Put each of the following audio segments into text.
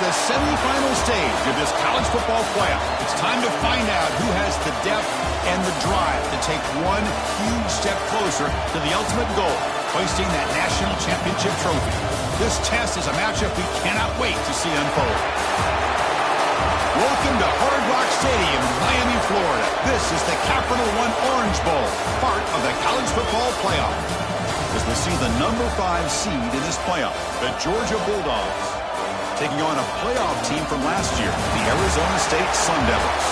the semifinal stage of this college football playoff. It's time to find out who has the depth and the drive to take one huge step closer to the ultimate goal, hoisting that national championship trophy. This test is a matchup we cannot wait to see unfold. Welcome to Hard Rock Stadium in Miami, Florida. This is the Capital One Orange Bowl, part of the college football playoff. As we see the number 5 seed in this playoff, the Georgia Bulldogs, taking on a playoff team from last year, the Arizona State Sun Devils.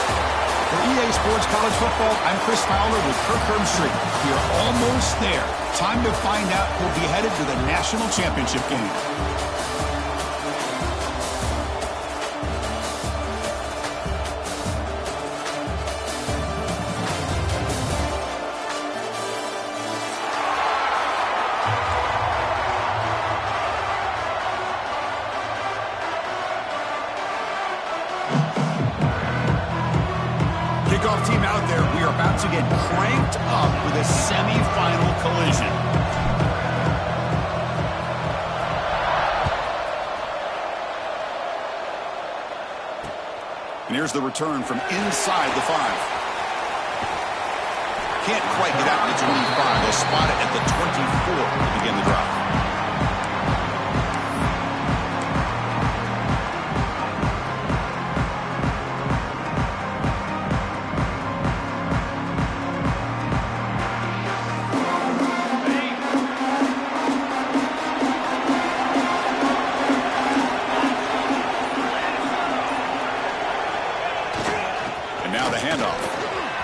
For EA Sports College Football, I'm Chris Fowler with Kirk Herbstreit. We are almost there. Time to find out who'll be headed to the national championship game. Kickoff team out there. We are about to get cranked up with a semifinal collision. And here's the return from inside the 5. Can't quite get out to the 25. They'll spot it at the 24 to begin the drive.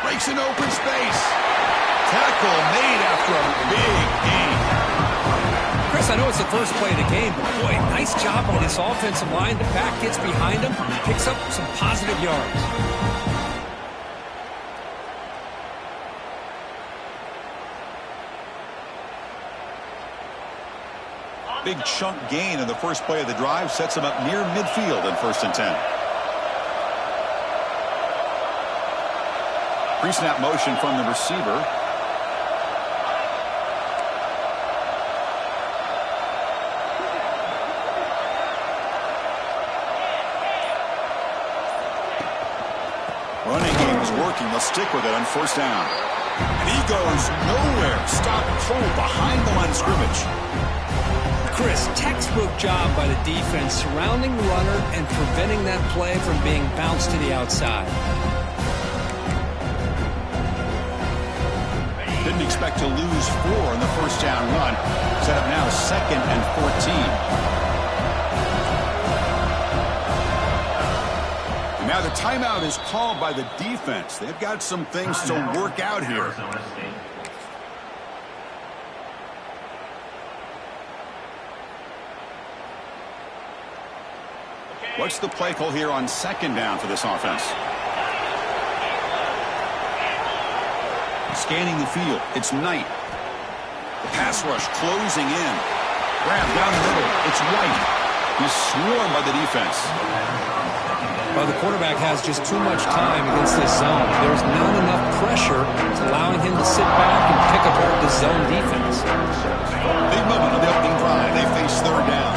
Breaks an open space. Tackle made after a big gain. Chris, I know it's the first play of the game, but boy, nice job on this offensive line. The back gets behind him, picks up some positive yards. Big chunk gain in the first play of the drive sets him up near midfield in 1st and 10. Pre-snap motion from the receiver. Running game is working. They'll stick with it on 1st down. And he goes nowhere. Stop cold behind the line of scrimmage. Chris, textbook job by the defense surrounding the runner and preventing that play from being bounced to the outside. Didn't expect to lose 4 in the 1st down run. Set up now 2nd and 14. And now the timeout is called by the defense. They've got some things to work out here. What's the play call here on 2nd down for this offense? Scanning the field, it's Knight. The pass rush closing in. Grab down the middle, it's White. He's swarmed by the defense. Well, the quarterback has just too much time against this zone. There's not enough pressure allowing him to sit back and pick apart the zone defense. Big moment on the opening drive. They face 3rd down.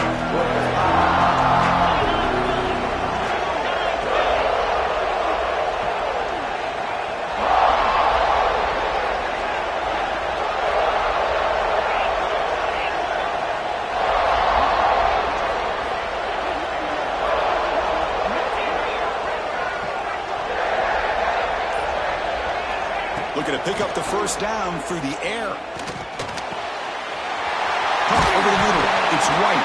Looking to pick up the 1st down through the air. Pump over the middle. It's White.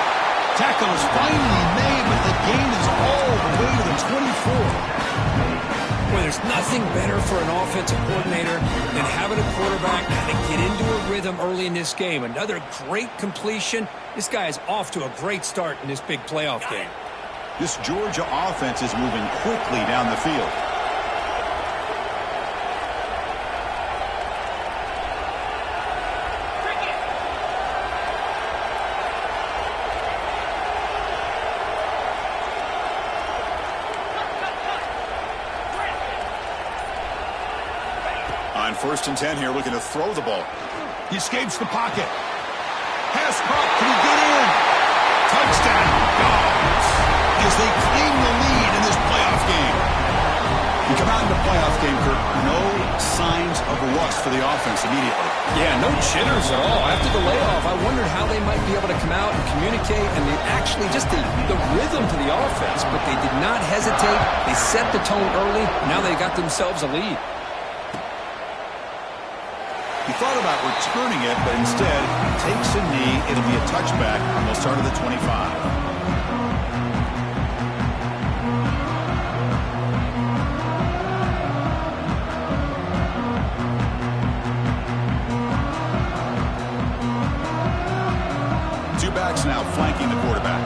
Tackle is finally made, but the gain is all the way to the 24. Well, there's nothing better for an offensive coordinator than having a quarterback kind of get into a rhythm early in this game. Another great completion. This guy is off to a great start in this big playoff game. This Georgia offense is moving quickly down the field. On 1st and 10 here, looking to throw the ball. He escapes the pocket. Pass caught. Can he get in? Touchdown, Dogs. The they claim the lead in this playoff game. You come out in the playoff game, Kurt, no signs of rust for the offense immediately. Yeah, no jitters at all. After the layoff, I wondered how they might be able to come out and communicate and actually just the rhythm to the offense. But they did not hesitate. They set the tone early. Now they got themselves a lead. He thought about returning it, but instead takes a knee. It'll be a touchback, and they'll start at the 25. 2 backs now flanking the quarterback.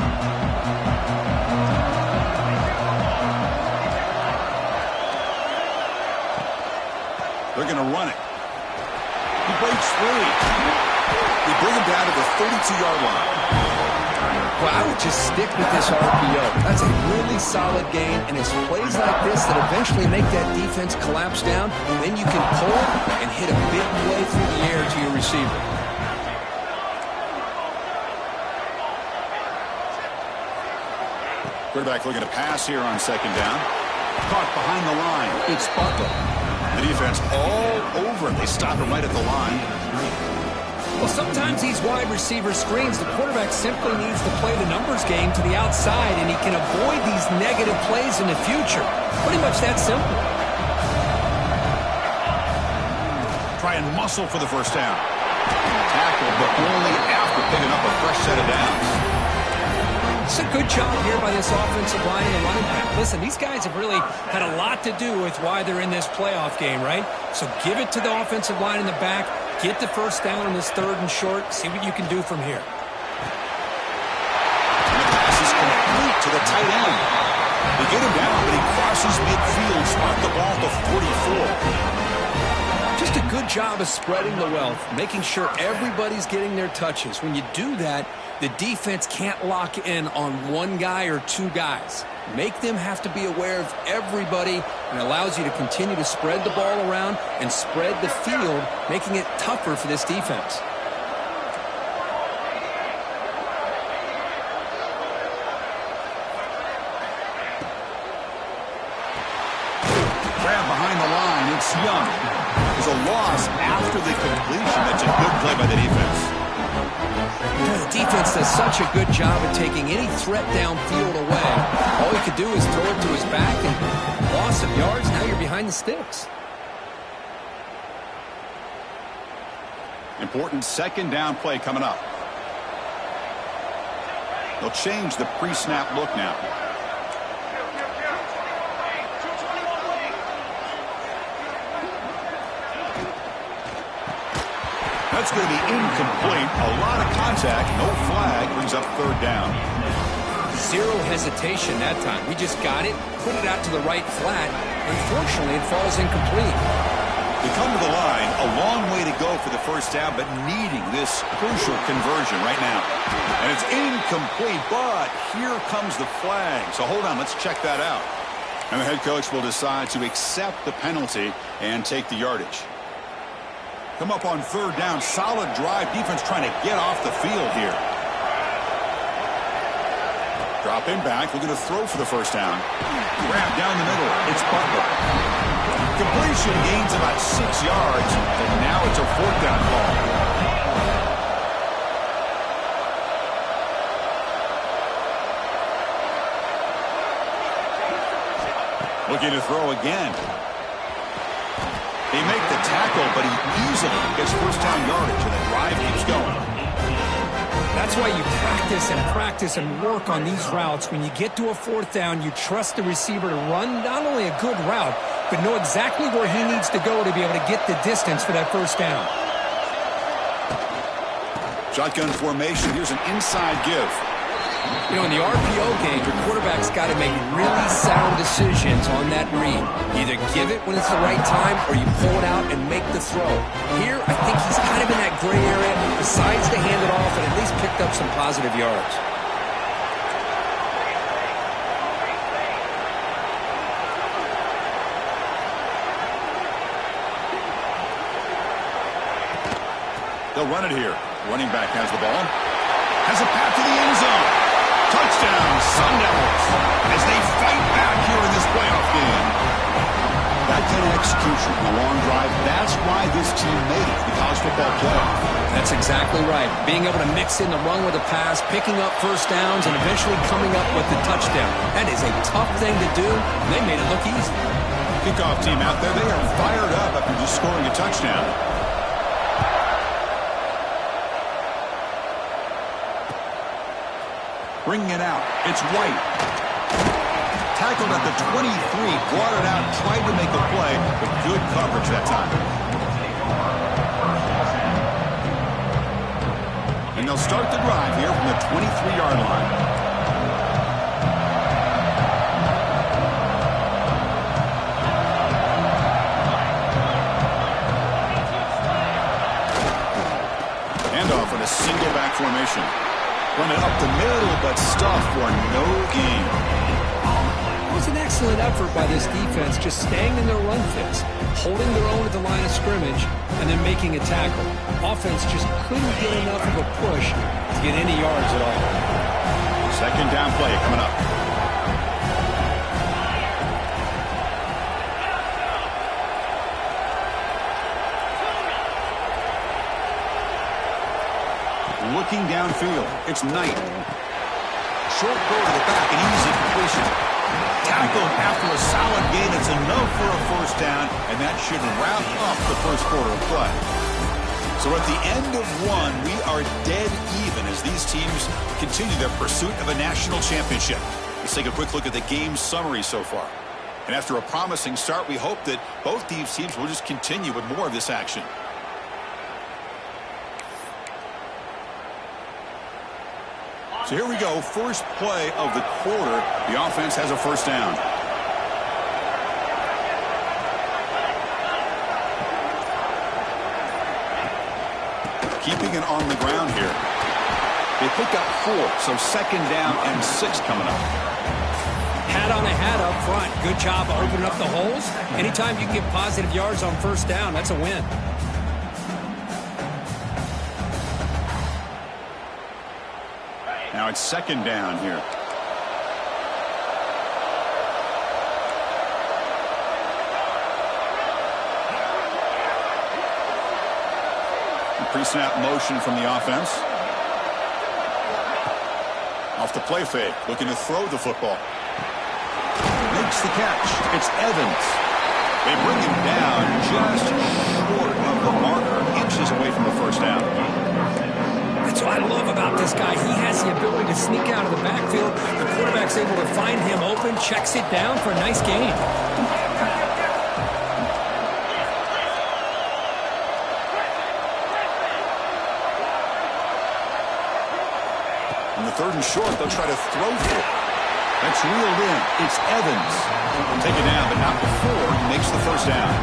They're going to run it. He breaks free. They bring him down to the 32-yard line. Well, I would just stick with this RPO. That's a really solid gain, and it's plays like this that eventually make that defense collapse down. Then you can pull and hit a big play through the air to your receiver. Quarterback looking to pass here on 2nd down. Caught behind the line. It's Butler. The defense all over. They stop him right at the line. Well, sometimes these wide receiver screens, the quarterback simply needs to play the numbers game to the outside, and he can avoid these negative plays in the future. Pretty much that simple. Try and muscle for the first down. Tackle, but only after picking up a fresh set of downs. It's a good job here by this offensive line and the running back. Listen, these guys have really had a lot to do with why they're in this playoff game, right? So give it to the offensive line in the back. Get the first down on this 3rd and short. See what you can do from here. And the pass is complete to the tight end. They get him down, but he crosses midfield, spot the ball at the 44. Just a good job of spreading the wealth, making sure everybody's getting their touches. When you do that, the defense can't lock in on one guy or 2 guys. Make them have to be aware of everybody, and allows you to continue to spread the ball around and spread the field, making it tougher for this defense. Grab behind the line. It's Young. There's a loss after the completion. That's a good play by the defense. The defense does such a good job of taking any threat downfield away. All he could do is throw it to his back, and loss of yards, now you're behind the sticks. Important 2nd down play coming up. They'll change the pre-snap look now. That's going to be incomplete. A lot of contact. No flag. Brings up 3rd down. Zero hesitation that time. We just got it, put it out to the right flat. Unfortunately, it falls incomplete. They come to the line. A long way to go for the first down, but needing this crucial conversion right now. And it's incomplete, but here comes the flag. So hold on. Let's check that out. And the head coach will decide to accept the penalty and take the yardage. Come up on 3rd down. Solid drive. Defense trying to get off the field here. Drop him back. We're going to throw for the first down. Grab down the middle. It's Butler. Completion gains about 6 yards. And now it's a 4th down call. Looking to throw again. They make the tackle, but he easily gets first down yardage, and the drive keeps going. That's why you practice and work on these routes. When you get to a 4th down, you trust the receiver to run not only a good route, but know exactly where he needs to go to be able to get the distance for that first down. Shotgun formation. Here's an inside give. You know, in the RPO game, your quarterback's got to make really sound decisions on that read. Either give it when it's the right time, or you pull it out and make the throw. Here, I think he's kind of in that gray area, decides to hand it off and at least picked up some positive yards. They'll run it here. Running back has the ball. Has a path to the end zone. Touchdown, Sun Devils, as they fight back here in this playoff game. That kind of execution, a long drive, that's why this team made it to the college football playoff. That's exactly right. Being able to mix in the run with a pass, picking up first downs, and eventually coming up with the touchdown. That is a tough thing to do, and they made it look easy. Kickoff team out there, they are fired up after just scoring a touchdown. Bringing it out, it's White. Tackled at the 23, brought it out, tried to make a play, but good coverage that time. And they'll start the drive here from the 23-yard line. Handoff in a single back formation. Run it up the middle, but stuff for no gain. It was an excellent effort by this defense, just staying in their run fits, holding their own at the line of scrimmage, and then making a tackle. Offense just couldn't get enough of a push to get any yards at all. Second down play coming up. Looking downfield, it's Knight. Short throw to the back, an easy completion. Tackled after a solid gain. It's enough for a first down, and that should wrap up the first quarter of play. So at the end of one, we are dead even as these teams continue their pursuit of a national championship. Let's take a quick look at the game summary so far. And after a promising start, we hope that both these teams will just continue with more of this action. So here we go, first play of the quarter. The offense has a first down. Keeping it on the ground here. They pick up 4, so second down and 6 coming up. Hat on a hat up front. Good job of opening up the holes. Anytime you get positive yards on first down, that's a win. Now it's second down here. Pre-snap motion from the offense. Off the play fake, looking to throw the football. Makes the catch. It's Evans. They bring him down just short of the marker, inches away from the first down. That's what I love about this guy. He has the ability to sneak out of the backfield. The quarterback's able to find him open, checks it down for a nice gain. On the third and short, they'll try to throw for it. That's reeled in. It's Evans. Take it down, but not before he makes the first down.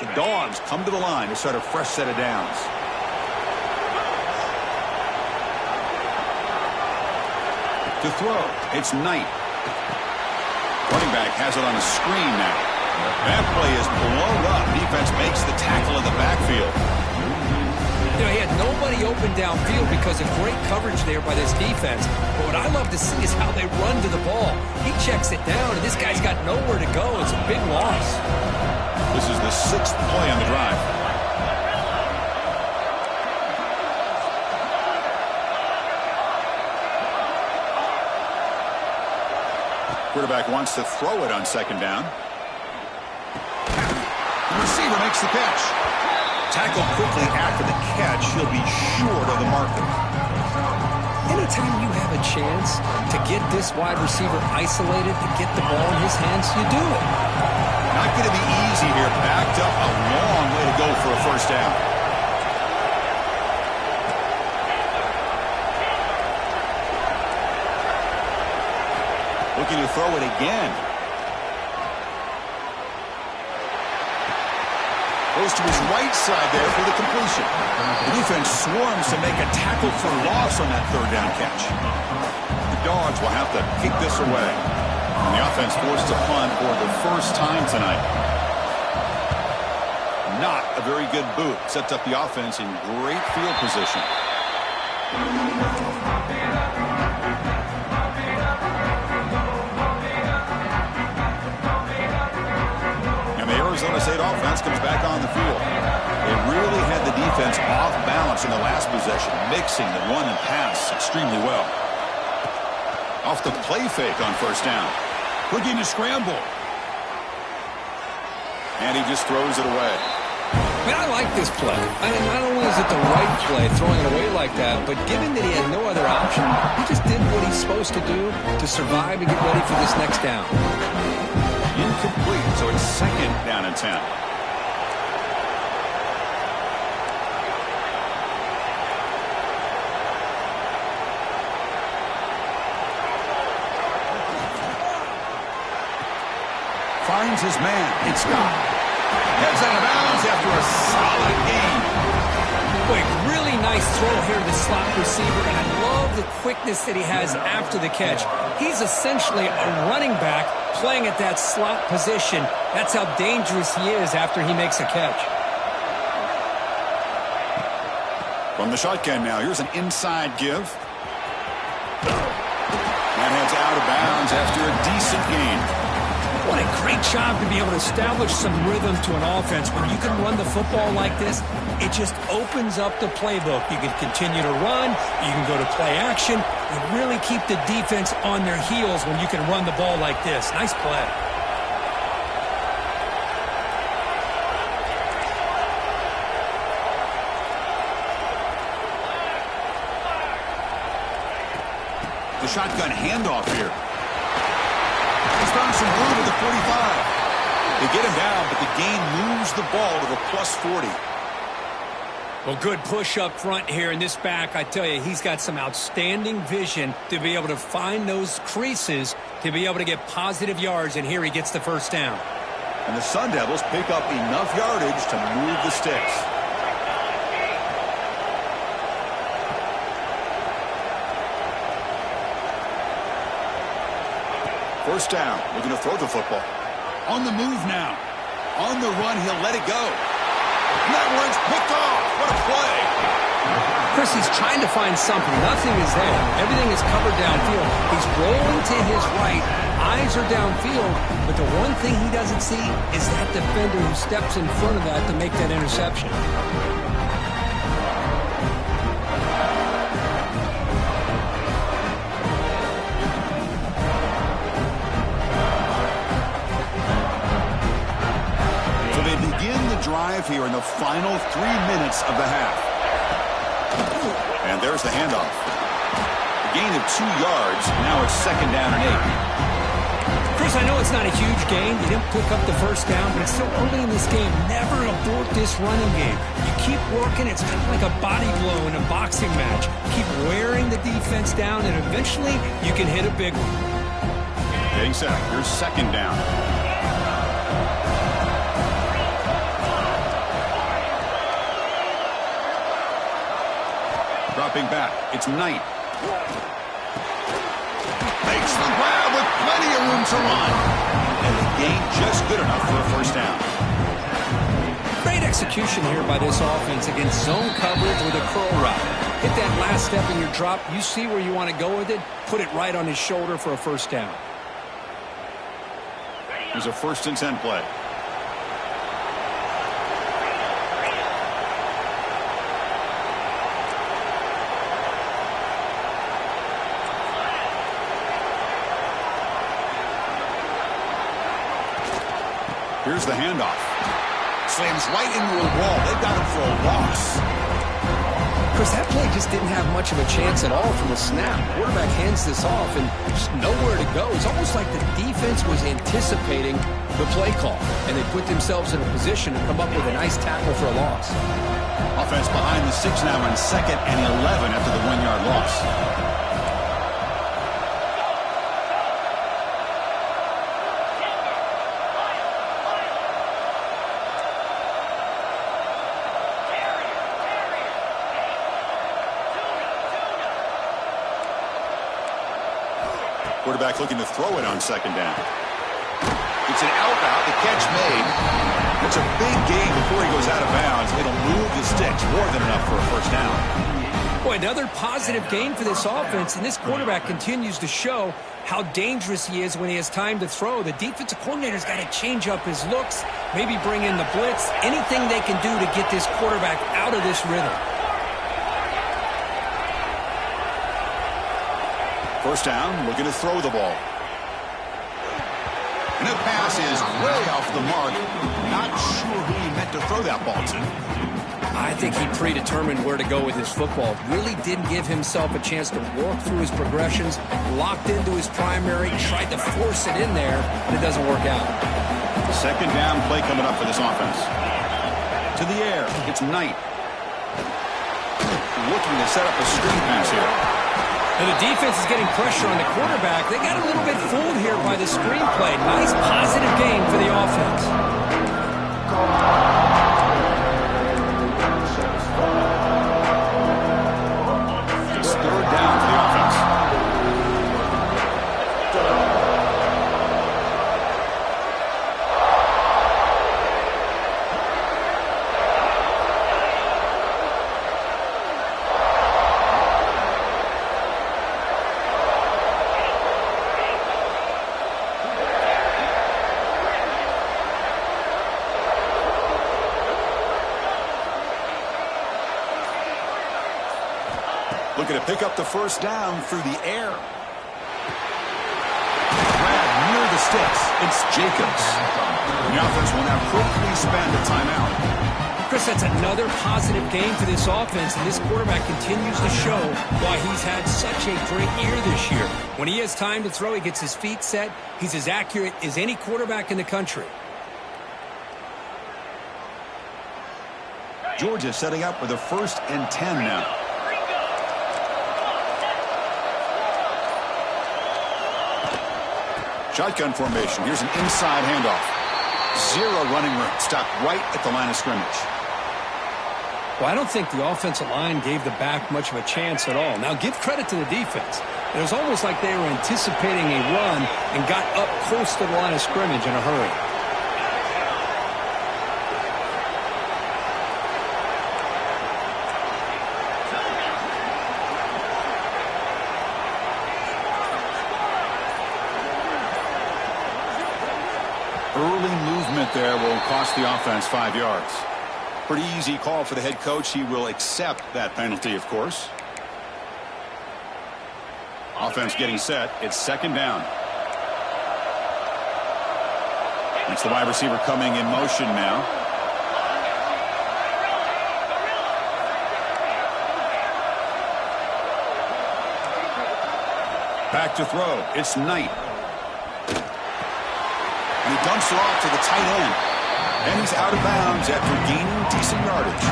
The Dogs come to the line to start a fresh set of downs. To throw, it's Knight. Running back has it on a screen now. That play is blown up. Defense makes the tackle in the backfield. You know, he had nobody open downfield because of great coverage there by this defense. But what I love to see is how they run to the ball. He checks it down, and this guy's got nowhere to go. It's a big loss. This is the 6th play on the drive. Quarterback wants to throw it on second down. The receiver makes the catch. Tackled quickly after the catch. He'll be short of the marker. Anytime you have a chance to get this wide receiver isolated, to get the ball in his hands, you do it. Not going to be easy here. Backed up a long way to go for a first down. Looking to throw it again. Goes to his right side there for the completion. The defense swarms to make a tackle for loss on that third down catch. The Dogs will have to kick this away. And the offense forced to punt for the first time tonight. Not a very good boot. Sets up the offense in great field position. And the Arizona State offense comes back on the field. They really had the defense off balance in the last possession, mixing the run and pass extremely well. Off the play fake on first down. Looking to scramble. And he just throws it away. Man, I like this play. I mean, not only is it the right play, throwing it away like that, but given that he had no other option, he just did what he's supposed to do to survive and get ready for this next down. Incomplete, so it's second down and 10. Finds his man. It's Scott. Heads out of bounds after a solid gain. Quick, really nice throw here to the slot receiver, and I love the quickness that he has after the catch. He's essentially a running back playing at that slot position. That's how dangerous he is after he makes a catch. From the shotgun now, here's an inside give. And heads out of bounds after a decent gain. What a great job to be able to establish some rhythm to an offense. When you can run the football like this, it just opens up the playbook. You can continue to run. You can go to play action. You really keep the defense on their heels when you can run the ball like this. Nice play. The shotgun handoff here. He's found some room at the 45. They get him down, but the gain moves the ball to the plus 40. Well, good push up front here in this back. I tell you, he's got some outstanding vision to be able to find those creases, to be able to get positive yards, and here he gets the first down. And the Sun Devils pick up enough yardage to move the sticks. First down, looking to throw the football. On the move now. On the run, he'll let it go. And that one's picked off. What a play. Chris, he's trying to find something. Nothing is there. Everything is covered downfield. He's rolling to his right. Eyes are downfield. But the one thing he doesn't see is that defender who steps in front of that to make that interception. Drive here in the final 3 minutes of the half. And there's the handoff. A gain of 2 yards. Now it's second down and 8. Chris, I know it's not a huge gain. You didn't pick up the first down, but it's still early in this game. Never abort this running game. You keep working. It's kind of like a body blow in a boxing match. Keep wearing the defense down, and eventually you can hit a big one. Getting set. Here's second down. Dropping back. It's Knight. Makes the grab with plenty of room to run. And the gain just good enough for a first down. Great execution here by this offense against zone coverage with a curl route. Hit that last step in your drop. You see where you want to go with it. Put it right on his shoulder for a first down. Here's a 1st and 10 play. Here's the handoff. Slams right into a wall. They've got him for a loss. Chris, that play just didn't have much of a chance at all from the snap. Quarterback hands this off and just nowhere to go. It's almost like the defense was anticipating the play call, and they put themselves in a position to come up with a nice tackle for a loss. Offense behind the 6 now in 2nd and 11 after the 1-yard loss. Quarterback looking to throw it on second down. It's an out route. The catch made. It's a big gain before he goes out of bounds. It'll move the sticks more than enough for a first down. Boy, another positive gain for this offense, and this quarterback continues to show how dangerous he is when he has time to throw. The defensive coordinator's got to change up his looks, maybe bring in the blitz, anything they can do to get this quarterback out of this rhythm. First down, looking to throw the ball. And the pass is way off the mark. Not sure who he meant to throw that ball to. I think he predetermined where to go with his football. Really didn't give himself a chance to work through his progressions, locked into his primary, tried to force it in there, but it doesn't work out. Second down play coming up for this offense. To the air, it's Knight. Looking to set up a screen pass here. And the defense is getting pressure on the quarterback. They got a little bit fooled here by the screenplay. Nice positive gain for the offense. It's third down for the offense. Looking to pick up the first down through the air. Grab near the sticks. It's Jacobs. The offense will now quickly spend a timeout. Chris, that's another positive gain for this offense, and this quarterback continues to show why he's had such a great year this year. When he has time to throw, he gets his feet set. He's as accurate as any quarterback in the country. Georgia setting up with a 1st and 10 now. Shotgun formation. Here's an inside handoff. Zero running room. Stopped right at the line of scrimmage. Well, I don't think the offensive line gave the back much of a chance at all. Now, give credit to the defense. It was almost like they were anticipating a run and got up close to the line of scrimmage in a hurry. Early movement there will cost the offense 5 yards. Pretty easy call for the head coach. He will accept that penalty, of course. Offense getting set. It's second down. It's the wide receiver coming in motion now. Back to throw. It's Knight. And he dumps it off to the tight end. And he's out of bounds after gaining decent yardage.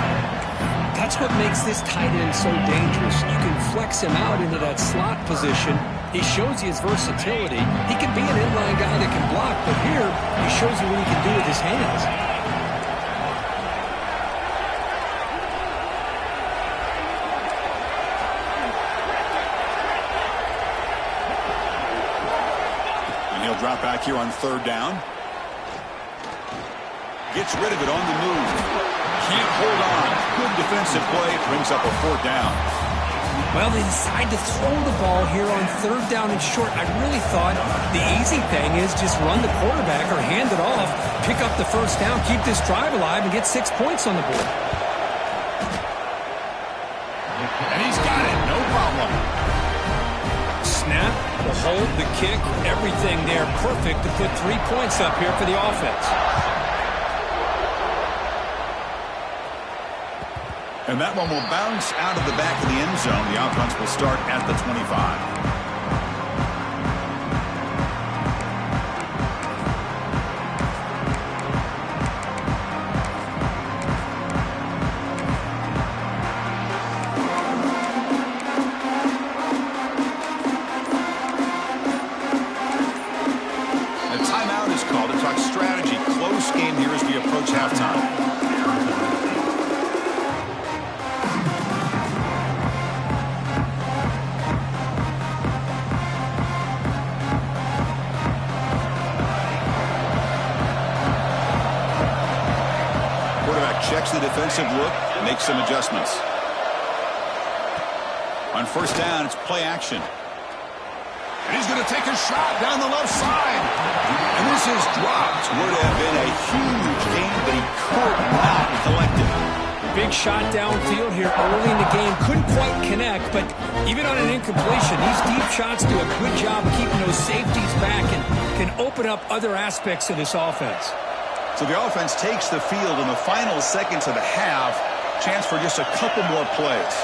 That's what makes this tight end so dangerous. You can flex him out into that slot position. He shows you his versatility. He can be an inline guy that can block, but here he shows you what he can do with his hands. Drop back here on third down. Gets rid of it on the move. Can't hold on. Good defensive play. Brings up a fourth down. Well, they decide to throw the ball here on third down and short. I really thought the easy thing is just run the quarterback or hand it off, pick up the first down, keep this drive alive, and get 6 points on the board. And he's got it. No problem. Snap, the hold, the kick, everything there perfect to put 3 points up here for the offense. And that one will bounce out of the back of the end zone. The offense will start at the 25. checks the defensive look, makes some adjustments. On first down, it's play action. And he's going to take a shot down the left side. And this is dropped. Would have been a huge gain, but he could not collect it. Big shot downfield here early in the game. Couldn't quite connect, but even on an incompletion, these deep shots do a good job keeping those safeties back and can open up other aspects of this offense. So the offense takes the field in the final seconds of the half. Chance for just a couple more plays.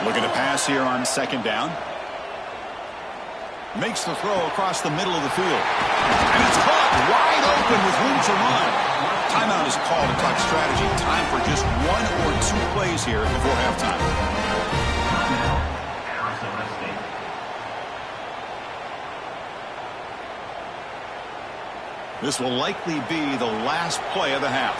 Looking to pass here on second down. Makes the throw across the middle of the field. And it's caught wide open with room to run. Timeout is called to talk strategy. Time for just 1 or 2 plays here before halftime. This will likely be the last play of the half.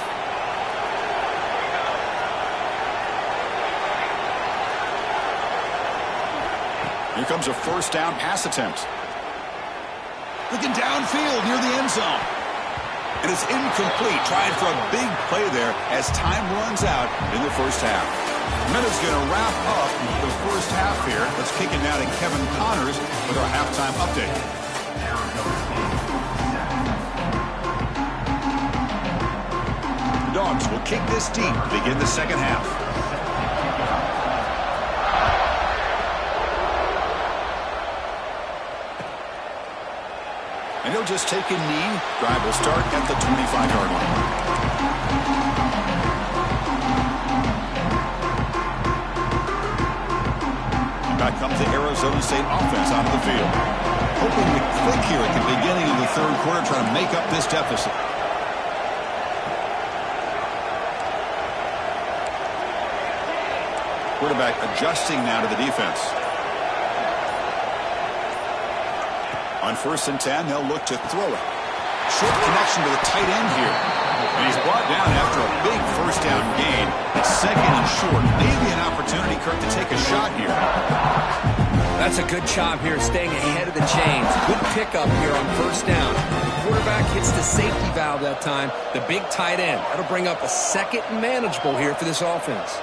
Here comes a first down pass attempt. Looking downfield near the end zone. And it's incomplete. Trying for a big play there as time runs out in the first half. Minute's going to wrap up the first half here. Let's kick it now to Kevin Connors with our halftime update. The Dogs will kick this deep to begin the second half. And he'll just take a knee. Drive will start at the 25-yard line. And back comes the Arizona State offense out of the field. Hoping to click here at the beginning of the third quarter, trying to make up this deficit. Quarterback adjusting now to the defense. On first and 10, they'll look to throw it. Short connection to the tight end here. And he's brought down after a big first down gain. It's second and short. Maybe an opportunity, Kirk, to take a shot here. That's a good job here, staying ahead of the chains. Good pickup here on first down. The quarterback hits the safety valve that time, the big tight end. That'll bring up a second and manageable here for this offense.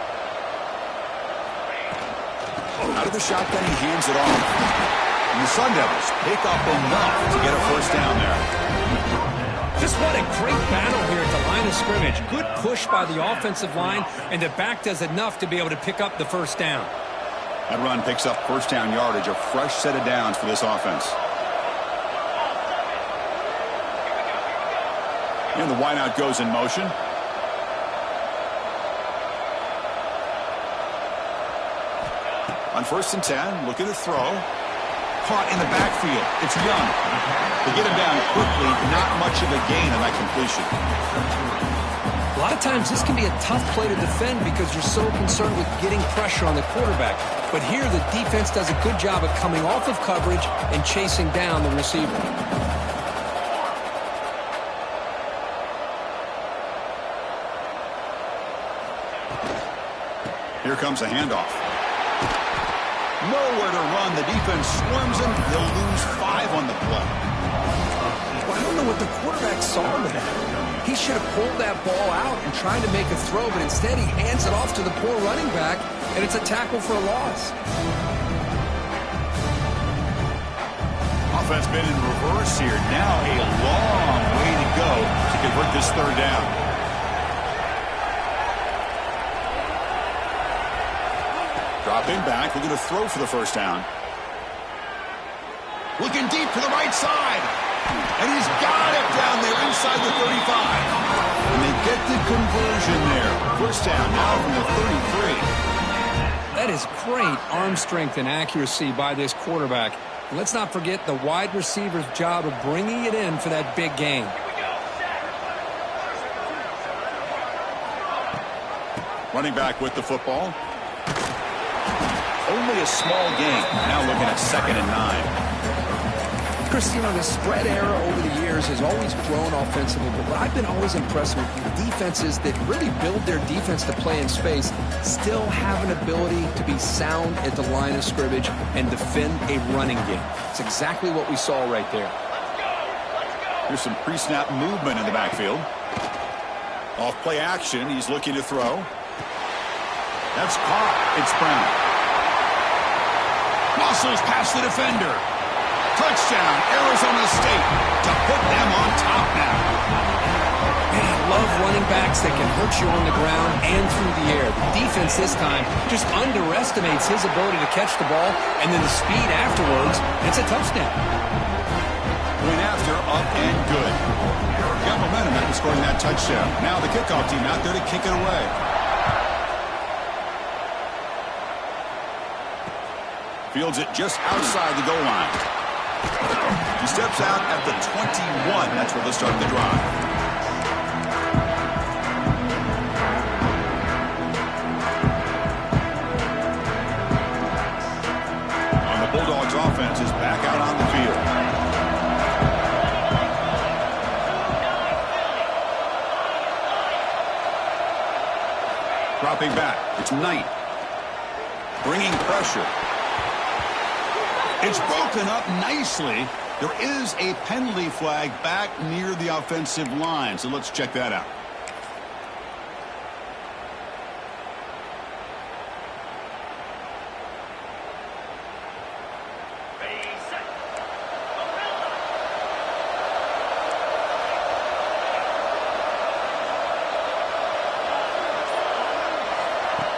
Out of the shotgun, he hands it off. And the Sun Devils pick up enough to get a first down there. Just what a great battle here at the line of scrimmage. Good push by the offensive line, and the back does enough to be able to pick up the first down. That run picks up first down yardage, a fresh set of downs for this offense. And the wideout goes in motion. On first and 10, looking to throw. Caught in the backfield. It's Young. They get him down quickly. Not much of a gain on that completion. A lot of times this can be a tough play to defend because you're so concerned with getting pressure on the quarterback. But here the defense does a good job of coming off of coverage and chasing down the receiver. Here comes a handoff. Nowhere to run. The defense swarms him. They'll lose 5 on the play. Well, I don't know what the quarterback saw there. He should have pulled that ball out and tried to make a throw, but instead he hands it off to the poor running back, and it's a tackle for a loss. Offense been in reverse here. Now a long way to go to convert this third down. Dropping back, looking to throw for the first down. Looking deep to the right side. And he's got it down there inside the 35. And they get the conversion there. First down now from the 33. That is great arm strength and accuracy by this quarterback. And let's not forget the wide receiver's job of bringing it in for that big gain. Running back with the football. Only a small gain. Now looking at 2nd and 9. Chris, you know, the spread era over the years has always grown offensively, but what I've been always impressed with defenses that really build their defense to play in space still have an ability to be sound at the line of scrimmage and defend a running game. It's exactly what we saw right there. Here's some pre-snap movement in the backfield. Off play action, he's looking to throw. That's caught. It's Brown. Muscles past the defender. Touchdown, Arizona State, to put them on top now. Man, love running backs that can hurt you on the ground and through the air. The defense this time just underestimates his ability to catch the ball, and then the speed afterwards, it's a touchdown. Went after, up and good. Got momentum after scoring that touchdown. Now the kickoff team out there to kick it away. Fields it just outside the goal line. He steps out at the 21. That's where they'll start the drive. And the Bulldogs offense is back out on the field. Dropping back. It's Knight. Bringing pressure. It's broken up nicely. There is a penalty flag back near the offensive line, so let's check that out.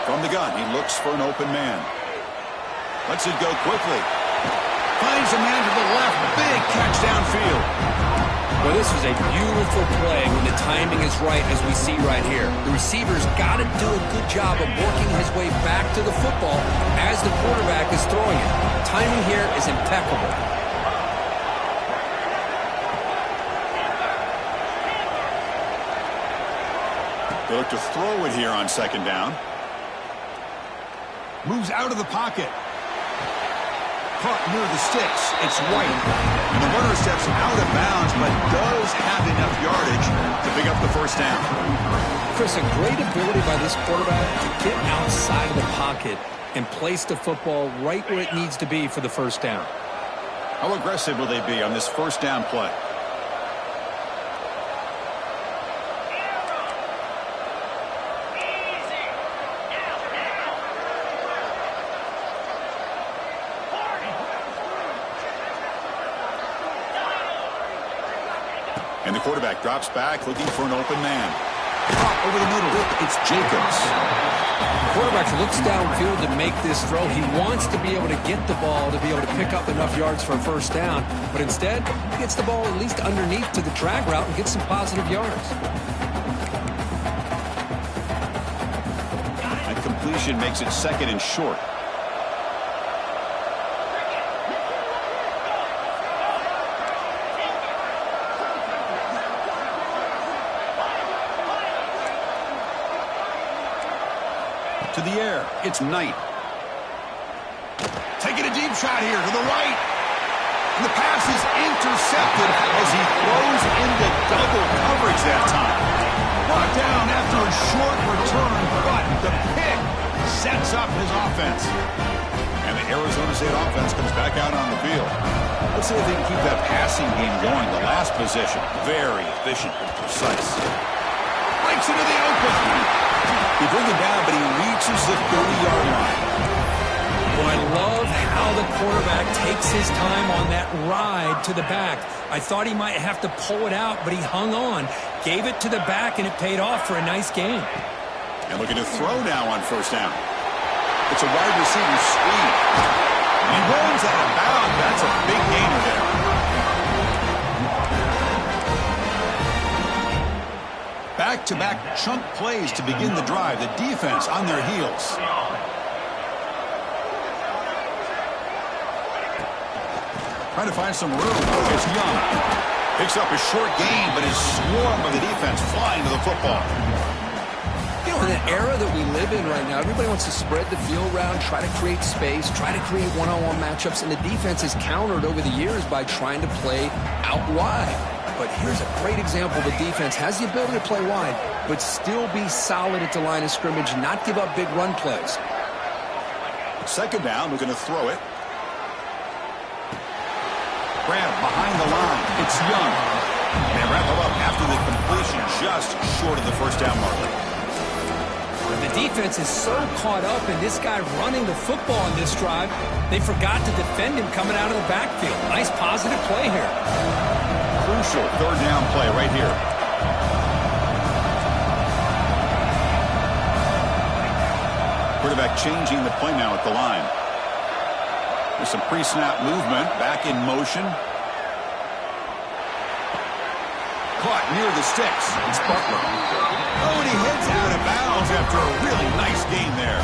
From the gun, he looks for an open man. Lets it go quickly. Finds a man to the left. Big catch downfield. Well, this was a beautiful play when the timing is right, as we see right here. The receiver's got to do a good job of working his way back to the football as the quarterback is throwing it. Timing here is impeccable. They look to throw it here on second down. Moves out of the pocket. Caught near the sticks. It's White. And the runner steps out of bounds, but does have enough yardage to pick up the first down. Chris, a great ability by this quarterback to get outside of the pocket and place the football right where it needs to be for the first down. How aggressive will they be on this first down play? And the quarterback drops back, looking for an open man. Caught over the middle. It's Jacobs. The quarterback looks downfield to make this throw. He wants to be able to get the ball to be able to pick up enough yards for a first down. But instead, he gets the ball at least underneath to the drag route and gets some positive yards. That completion makes it second and short. To the air, it's Knight. Taking a deep shot here to the right. And the pass is intercepted as he throws into double coverage that time. Brought down after a short return, but the pick sets up his offense. And the Arizona State offense comes back out on the field. Let's see if they can keep that passing game going. The last possession, very efficient and precise. Breaks into the open. He brings it down, but he reaches the 30-yard line. Well, I love how the quarterback takes his time on that ride to the back. I thought he might have to pull it out, but he hung on, gave it to the back, and it paid off for a nice game. And looking to throw now on first down. It's a wide receiver sweep. And he runs out of bounds. That's a big gainer there. Back-to-back chunk plays to begin the drive. The defense on their heels. Trying to find some room. It's Young. Picks up a short gain, but is swarmed by the defense flying to the football. You know, in an era that we live in right now, everybody wants to spread the field around, try to create space, try to create one-on-one matchups, and the defense is countered over the years by trying to play out wide. But here's a great example. The defense has the ability to play wide, but still be solid at the line of scrimmage, not give up big run plays. Second down, we're going to throw it. Grab behind the line. It's Young. They wrap him up after the completion, just short of the first down marker. The defense is so caught up in this guy running the football on this drive, they forgot to defend him coming out of the backfield. Nice positive play here. Crucial third down play right here. Quarterback changing the play now at the line. There's some pre-snap movement, back in motion. Caught near the sticks. It's Butler. Oh, and he heads out of bounds after a really nice gain there.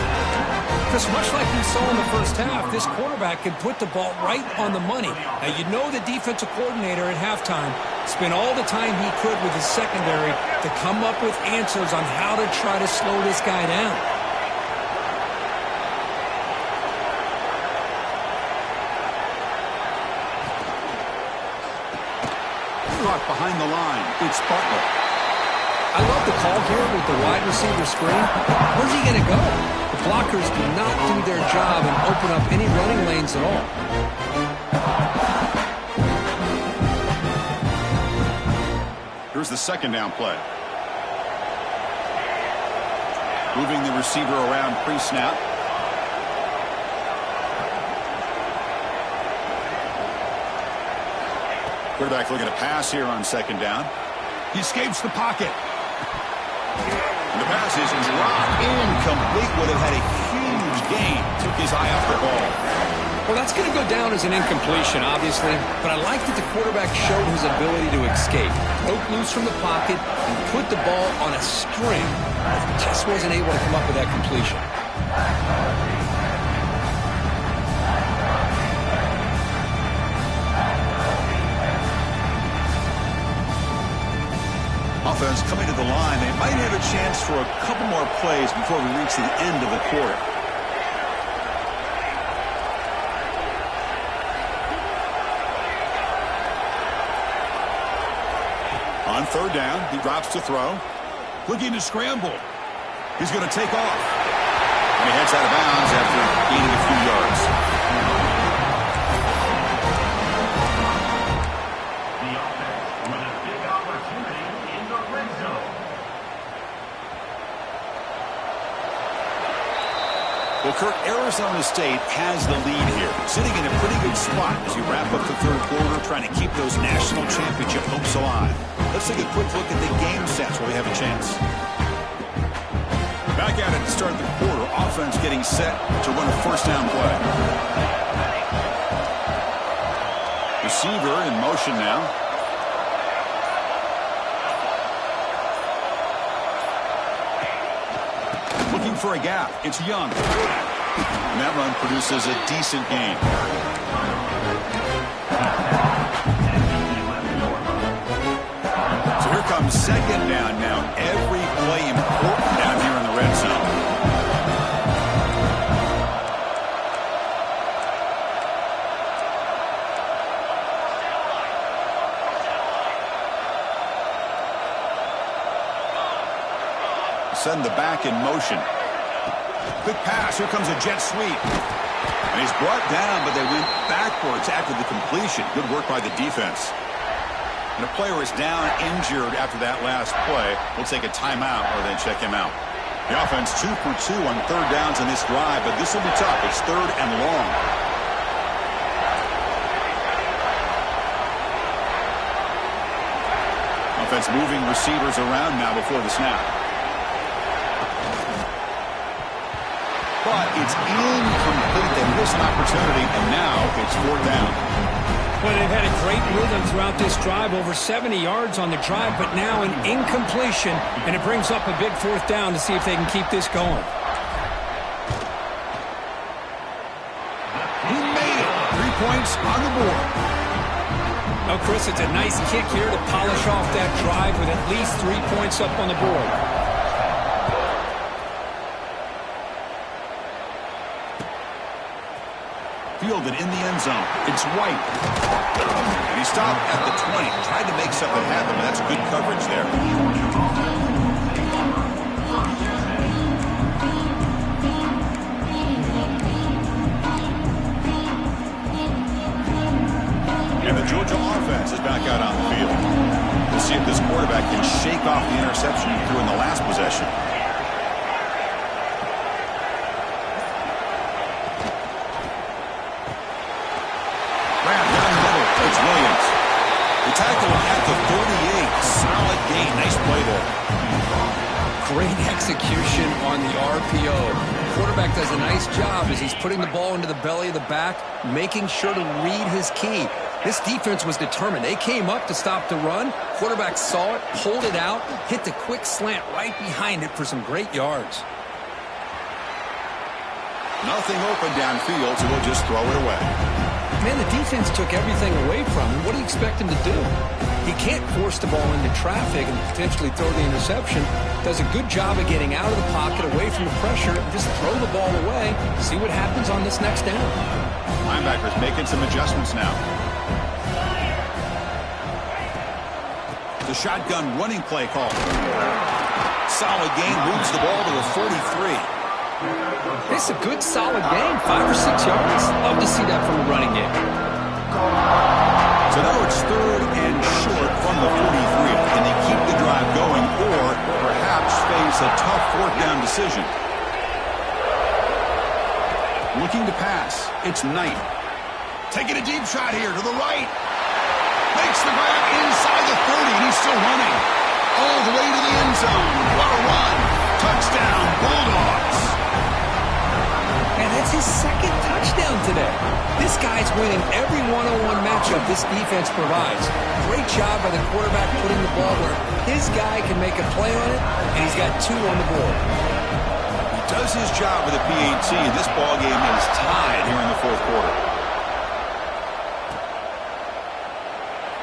Because much like we saw in the first half, this quarterback can put the ball right on the money. Now, you know the defensive coordinator at halftime spent all the time he could with his secondary to come up with answers on how to try to slow this guy down. Behind the line, it's Butler. I love the call here with the wide receiver screen. Where's he going to go? The blockers do not do their job and open up any running lanes at all. Here's the second down play. Moving the receiver around pre-snap. Quarterback looking to pass here on second down. He escapes the pocket. And the pass is dropped. Incomplete. Would have had a huge gain. Took his eye off the ball. Well, that's going to go down as an incompletion, obviously. But I like that the quarterback showed his ability to escape. Broke loose from the pocket and put the ball on a string. Just wasn't able to come up with that completion. Offense coming to the line. They might have a chance for a couple more plays before we reach the end of the quarter. On third down, he drops to throw. Looking to scramble. He's going to take off. And he heads out of bounds after gaining a few yards. Well, Kirk, Arizona State has the lead here, sitting in a pretty good spot as you wrap up the third quarter, trying to keep those national championship hopes alive. Let's take a quick look at the game stats while we have a chance. Back at it to start the quarter. Offense getting set to run a first down play. Receiver in motion now. Looking for a gap. It's Young. And that run produces a decent gain. So here comes second down now. Every play important down here in the red zone. Send the back in motion. Quick pass. Here comes a jet sweep. And he's brought down, but they went backwards after the completion. Good work by the defense. And a player is down injured after that last play. We'll take a timeout or then check him out. The offense 2 for 2 on third downs in this drive, but this will be tough. It's third and long. Offense moving receivers around now before the snap. But it's incomplete. They missed an opportunity, and now it's fourth down. Well, they've had a great rhythm throughout this drive, over 70 yards on the drive, but now an incompletion, and it brings up a big fourth down to see if they can keep this going. He made it. 3 points on the board. Oh, Chris, it's a nice kick here to polish off that drive with at least 3 points up on the board. Fielded in the end zone. It's White. And he stopped at the 20. Tried to make something happen, but that's good coverage there. And the Georgia offense is back out on the field. We'll see if this quarterback can shake off the interception he threw in the last possession. Grab down the middle. It's Williams. The tackle at the 38. Solid gain. Nice play there. Great execution on the RPO. Quarterback does a nice job as he's putting the ball into the belly of the back, making sure to read his key. This defense was determined. They came up to stop the run. Quarterback saw it, pulled it out, hit the quick slant right behind it for some great yards. Nothing open downfield, so we'll just throw it away. Man, the defense took everything away from him. What do you expect him to do? He can't force the ball into traffic and potentially throw the interception. Does a good job of getting out of the pocket, away from the pressure, and just throw the ball away. See what happens on this next down. Linebackers making some adjustments now. The shotgun running play call. Solid gain, moves the ball to the 43. It's a good, solid game, 5 or 6 yards. Love to see that from the running game. So now it's 3rd and short from the 43. Can they keep the drive going or perhaps face a tough 4th down decision? Looking to pass. It's Knight. Taking a deep shot here to the right. Makes the grab inside the 30, and he's still running. All the way to the end zone. What a run. Touchdown, Bulldogs. And that's his 2nd touchdown today. This guy's winning every one-on-one matchup this defense provides. Great job by the quarterback putting the ball where his guy can make a play on it, and he's got 2 on the board. He does his job with a PAT, and this ball game is tied here in the 4th quarter.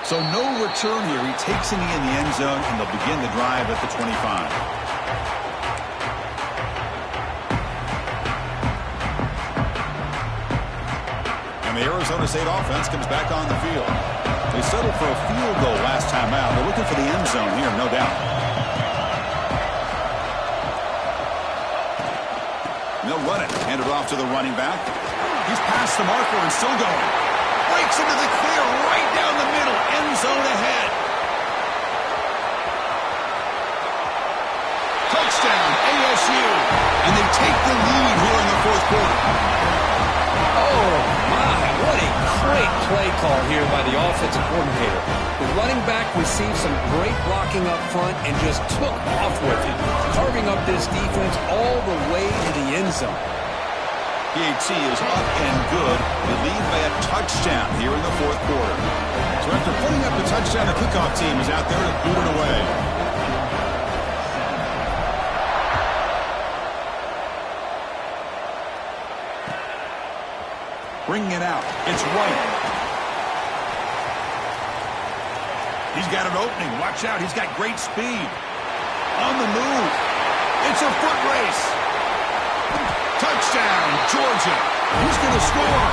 So no return here. He takes a knee in the end zone, and they'll begin the drive at the 25. And the Arizona State offense comes back on the field. They settled for a field goal last time out. They're looking for the end zone here, no doubt. And they'll run it. Hand it off to the running back. He's past the marker and still going. Breaks into the clear right down the middle. End zone ahead. Touchdown, ASU. And they take the lead here in the 4th quarter. Oh, my, what a great play call here by the offensive coordinator. The running back received some great blocking up front and just took off with it, carving up this defense all the way to the end zone. PAT is up and good. They lead by a touchdown here in the 4th quarter. So after putting up the touchdown, the kickoff team is out there to boot it away. Bringing it out. It's White. He's got an opening. Watch out. He's got great speed. On the move. It's a foot race. Touchdown, Georgia. Who's going to score?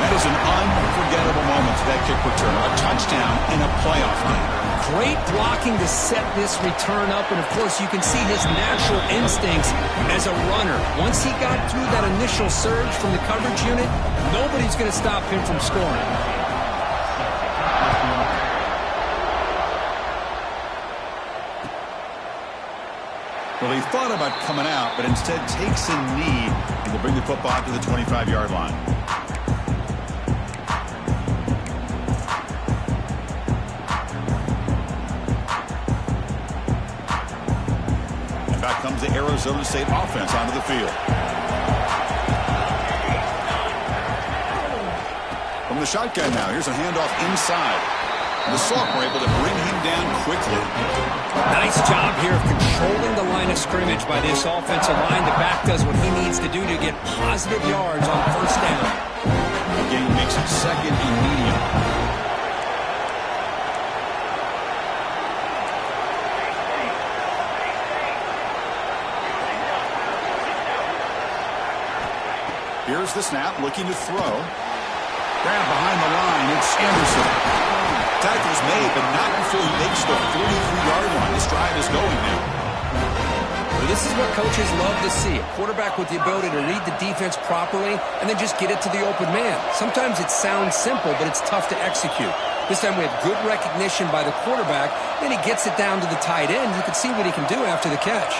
That is an unforgettable moment to that kick return. A touchdown in a playoff game. Great blocking to set this return up, and of course you can see his natural instincts as a runner. Once he got through that initial surge from the coverage unit, nobody's going to stop him from scoring. Well, he thought about coming out, but instead takes a knee and will bring the football to the 25-yard line. And back comes the Arizona State offense onto the field. From the shotgun now, here's a handoff inside. The Sock were able to bring him down quickly. Nice job here of controlling the line of scrimmage by this offensive line. The back does what he needs to do to get positive yards on 1st down. Again, he makes it 2nd and medium. Here's the snap, looking to throw. Grab behind the line, it's Anderson. Tackle's made, but not before he makes the 43-yard line. This drive is going now. Well, this is what coaches love to see. A quarterback with the ability to read the defense properly and then just get it to the open man. Sometimes it sounds simple, but it's tough to execute. This time we have good recognition by the quarterback. Then he gets it down to the tight end. You can see what he can do after the catch.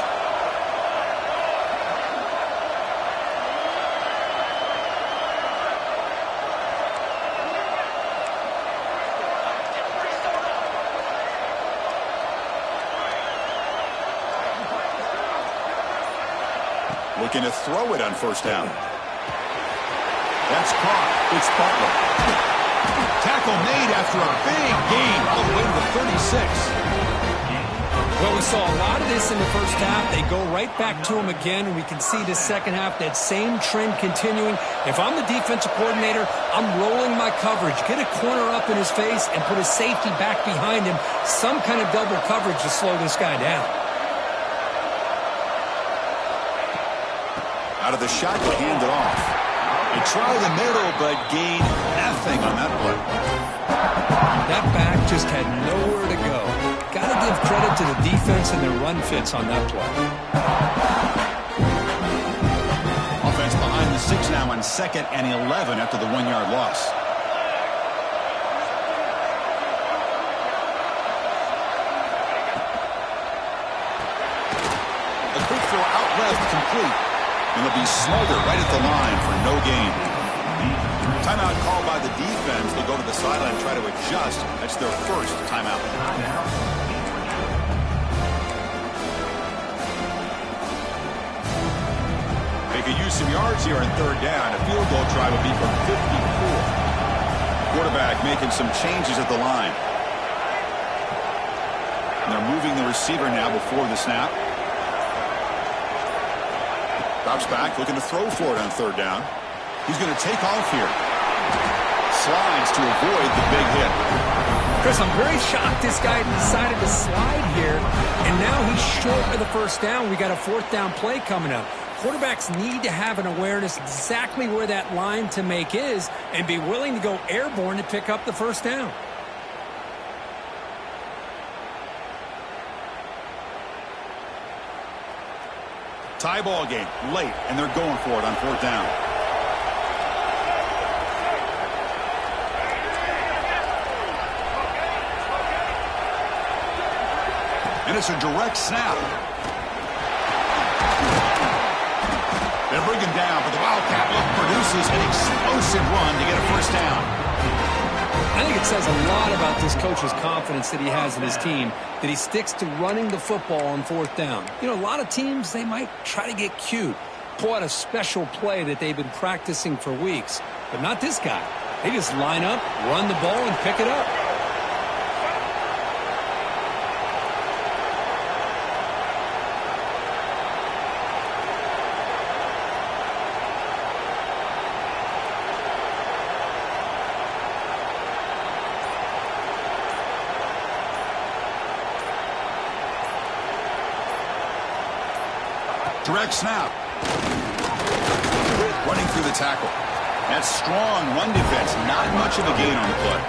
Looking to throw it on first down. That's caught. It's Butler. Tackle made after a big gain all the way to the 36. Well, we saw a lot of this in the first half. They go right back to him again, and we can see the second half, that same trend continuing. If I'm the defensive coordinator, I'm rolling my coverage. Get a corner up in his face and put a safety back behind him. Some kind of double coverage to slow this guy down. Out of the shotgun, hand it off. They try the middle, but gain nothing on that play. That back just had nowhere to go. Got to give credit to the defense and their run fits on that play. Offense behind the 6 now on 2nd and 11 after the 1-yard loss. A quick throw out left, complete. And it'll be smothered right at the line for no gain. Timeout called by the defense. They go to the sideline and try to adjust. That's their first timeout. They could use some yards here on 3rd down. A field goal try would be from 54. Quarterback making some changes at the line. And they're moving the receiver now before the snap. Drops back, looking to throw for it on 3rd down. He's going to take off here. Slides to avoid the big hit. Chris, I'm very shocked this guy decided to slide here, and now he's short of the first down. We got a 4th down play coming up. Quarterbacks need to have an awareness exactly where that line to make is and be willing to go airborne to pick up the first down. Tie ball game late, and they're going for it on 4th down. And it's a direct snap. They bring him down, but the Wildcat look produces an explosive run to get a first down. I think it says a lot about this coach's confidence that he has in his team, that he sticks to running the football on 4th down. You know, a lot of teams, they might try to get cute, pull out a special play that they've been practicing for weeks. But not this guy. They just line up, run the ball, and pick it up. Direct snap. Running through the tackle. That strong run defense, not much of a gain on the play.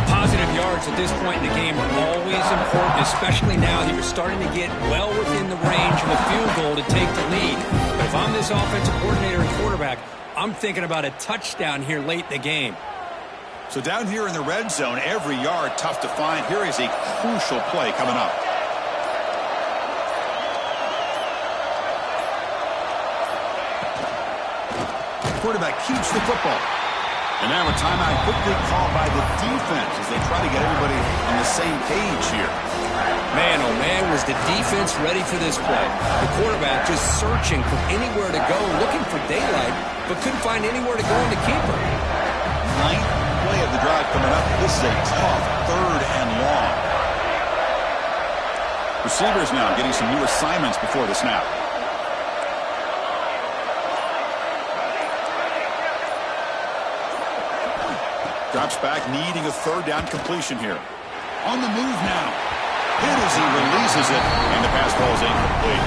Positive yards at this point in the game are always important, especially now that you're starting to get well within the range of a field goal to take the lead. But if I'm this offensive coordinator and quarterback, I'm thinking about a touchdown here late in the game. So down here in the red zone, every yard tough to find. Here is a crucial play coming up. Quarterback keeps the football. And now a timeout quickly called by the defense as they try to get everybody on the same page here. Man, oh man, was the defense ready for this play. The quarterback just searching for anywhere to go, looking for daylight, but couldn't find anywhere to go in the keeper. 9th play of the drive coming up. This is a tough 3rd and long. Receivers now getting some new assignments before the snap. Drops back, needing a 3rd down completion here. On the move now. Hit as he releases it, and the pass ball is incomplete.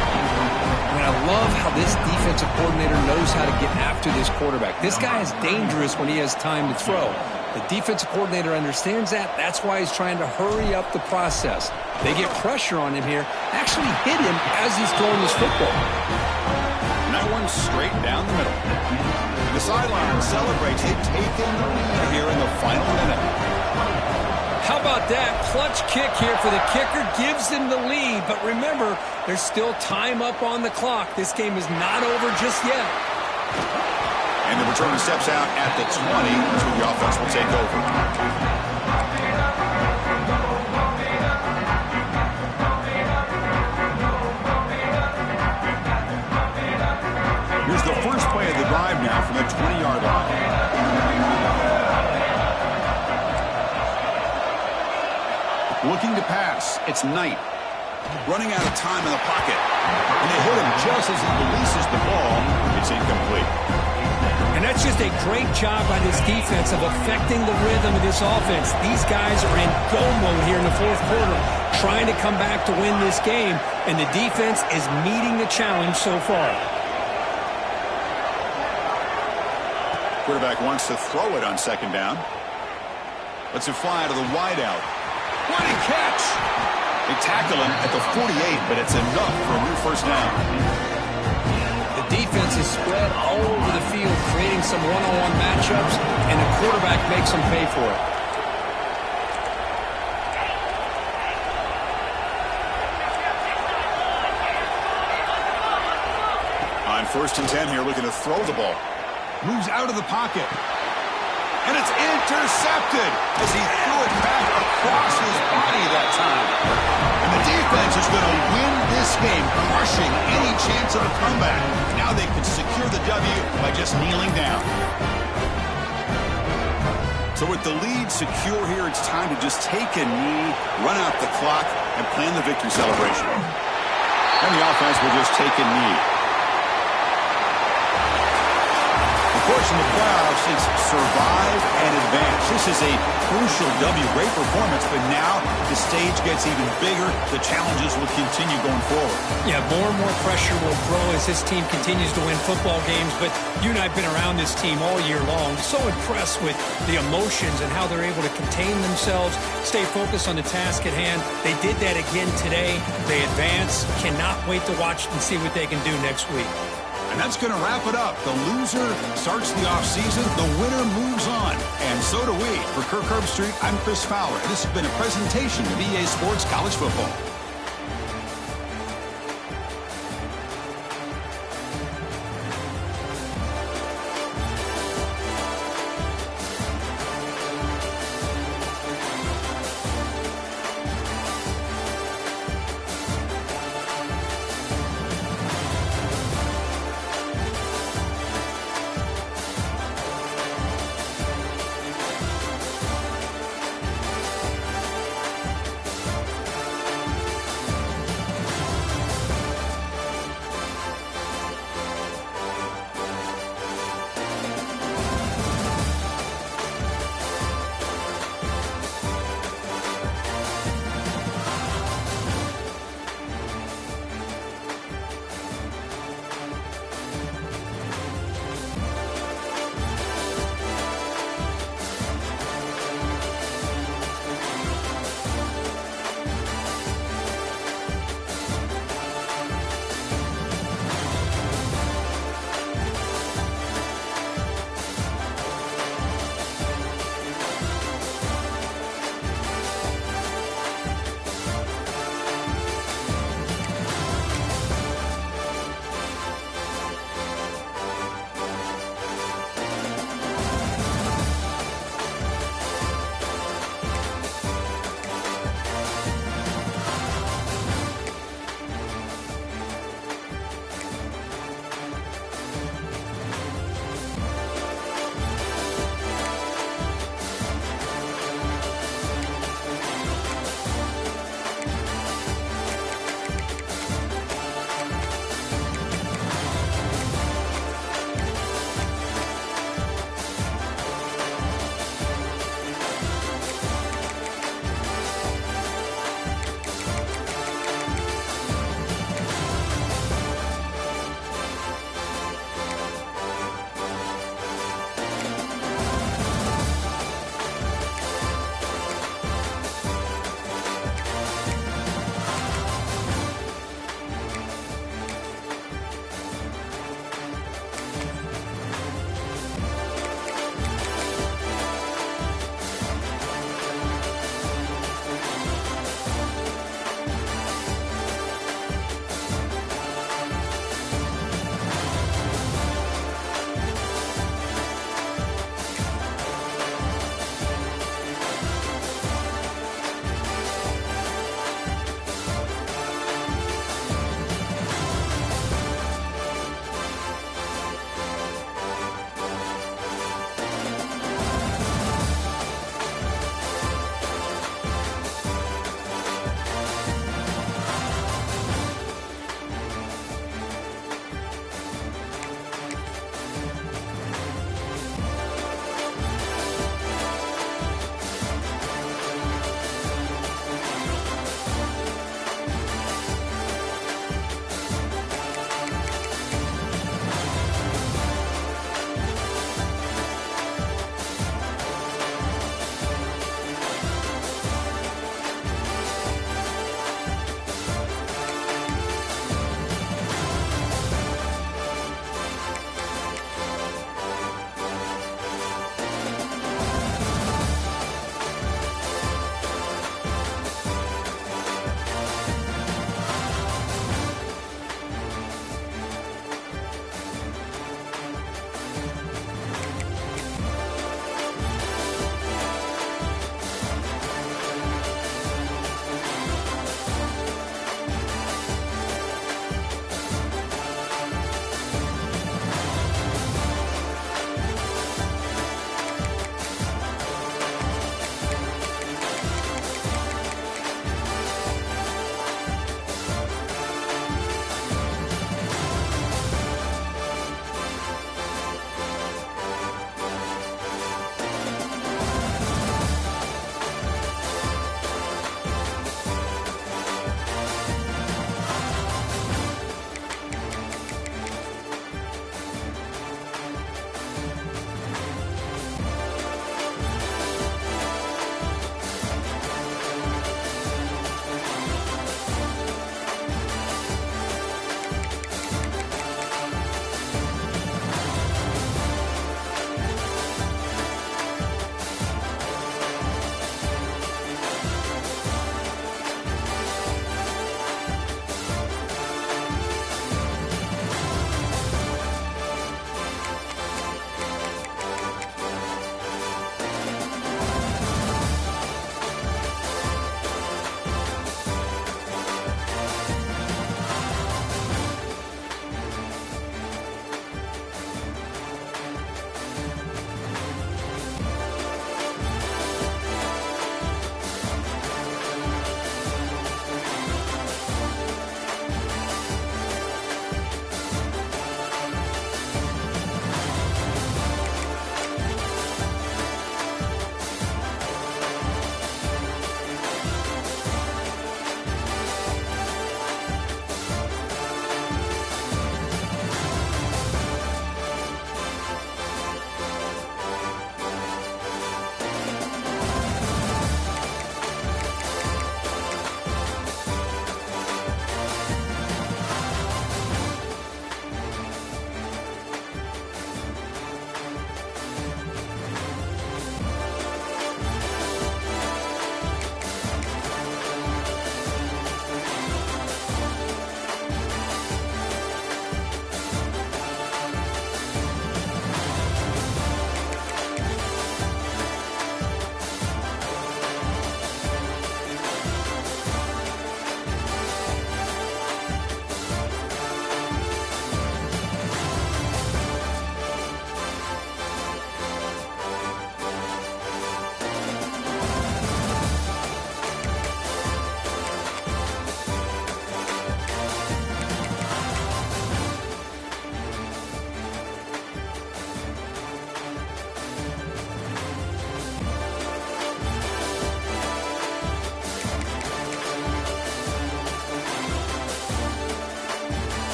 When I love how this defensive coordinator knows how to get after this quarterback. This guy is dangerous when he has time to throw. The defensive coordinator understands that. That's why he's trying to hurry up the process. They get pressure on him here, actually hit him as he's throwing this football. And that one straight down the middle. The sideline celebrates. They've taken the lead here in the final minute. How about that? Clutch kick here for the kicker. Gives them the lead. But remember, there's still time up on the clock. This game is not over just yet. And the return steps out at the 20. So the offense will take over. Here's the first play of the drive now from the 20-yard line. Looking to pass. It's Knight. Running out of time in the pocket. And they hit him just as he releases the ball. It's incomplete. And that's just a great job by this defense of affecting the rhythm of this offense. These guys are in go mode here in the fourth quarter, trying to come back to win this game. And the defense is meeting the challenge so far. Quarterback wants to throw it on second down. Lets it fly to the wideout. What a catch! They tackle him at the 48, but it's enough for a new first down. The defense is spread all over the field, creating some one-on-one matchups, and the quarterback makes them pay for it. On 1st and 10 here, looking to throw the ball. Moves out of the pocket. And it's intercepted as he threw it back across his body that time. And the defense is going to win this game, crushing any chance of a comeback. Now they can secure the W by just kneeling down. So with the lead secure here, it's time to just take a knee, run out the clock, and plan the victory celebration. And the offense will just take a knee. Of course, in the playoffs, it's survive and advance. This is a crucial W. Great performance, but now the stage gets even bigger. The challenges will continue going forward. Yeah, more and more pressure will grow as this team continues to win football games. But you and I have been around this team all year long. So impressed with the emotions and how they're able to contain themselves, stay focused on the task at hand. They did that again today. They advance. Cannot wait to watch and see what they can do next week. And that's going to wrap it up. The loser starts the offseason. The winner moves on. And so do we. For Kirk Herbstreit, I'm Chris Fowler. This has been a presentation of EA Sports College Football.